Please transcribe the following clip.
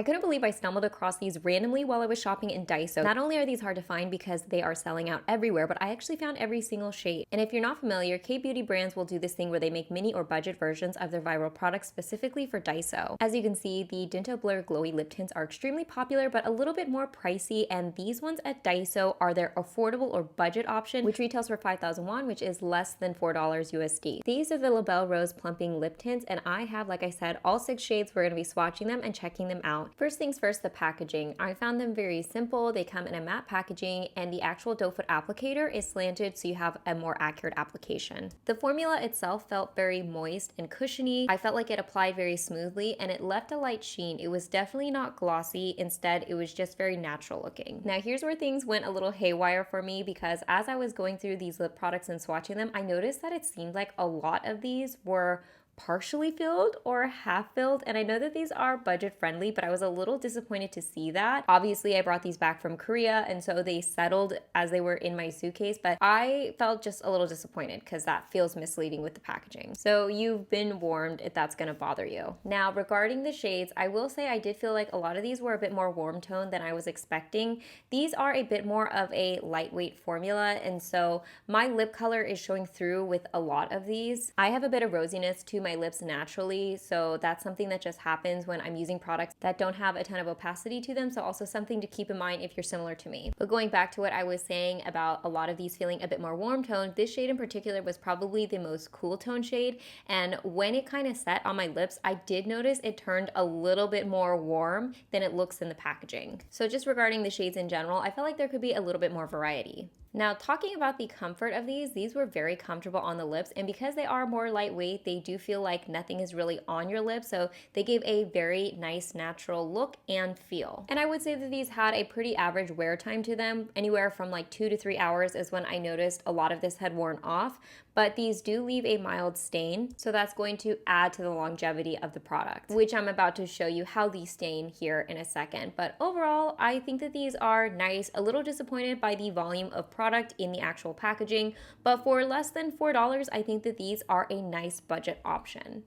I couldn't believe I stumbled across these randomly while I was shopping in DAISO. Not only are these hard to find because they are selling out everywhere, but I actually found every single shade. And if you're not familiar, K-beauty brands will do this thing where they make mini or budget versions of their viral products specifically for DAISO. As you can see, the Dinto Blur Glowy Lip Tints are extremely popular, but a little bit more pricey, and these ones at DAISO are their affordable or budget option, which retails for 5,000 won, which is less than $4 USD. These are the Belle Rose Plumping Lip Tints, and I have, like I said, all 6 shades. We're going to be swatching them and checking them out. First things first, the packaging. I found them very simple. They come in a matte packaging, and the actual doe foot applicator is slanted so you have a more accurate application. The formula itself felt very moist and cushiony. I felt like it applied very smoothly, and it left a light sheen. It was definitely not glossy. Instead, it was just very natural looking. Now here's where things went a little haywire for me, because as I was going through these lip products and swatching them, I noticed that it seemed like a lot of these were partially filled or half filled, and I know that these are budget friendly, but I was a little disappointed to see that. Obviously I brought these back from Korea, and so they settled as they were in my suitcase, but I felt just a little disappointed because that feels misleading with the packaging. So you've been warned if that's going to bother you. Now regarding the shades, I will say I did feel like a lot of these were a bit more warm toned than I was expecting. These are a bit more of a lightweight formula, and so my lip color is showing through with a lot of these. I have a bit of rosiness to my lips naturally, so that's something that just happens when I'm using products that don't have a ton of opacity to them, so also something to keep in mind if you're similar to me. But going back to what I was saying about a lot of these feeling a bit more warm toned, this shade in particular was probably the most cool tone shade, and when it kind of set on my lips, I did notice it turned a little bit more warm than it looks in the packaging. So just regarding the shades in general, I felt like there could be a little bit more variety. Now talking about the comfort of these were very comfortable on the lips, and because they are more lightweight, they do feel like nothing is really on your lips, so they gave a very nice natural look and feel. And I would say that these had a pretty average wear time to them. Anywhere from like 2 to 3 hours is when I noticed a lot of this had worn off, but these do leave a mild stain, so that's going to add to the longevity of the product, which I'm about to show you how these stain here in a second. But overall, I think that these are nice. A little disappointed by the volume of product in the actual packaging, but for less than $4, I think that these are a nice budget option.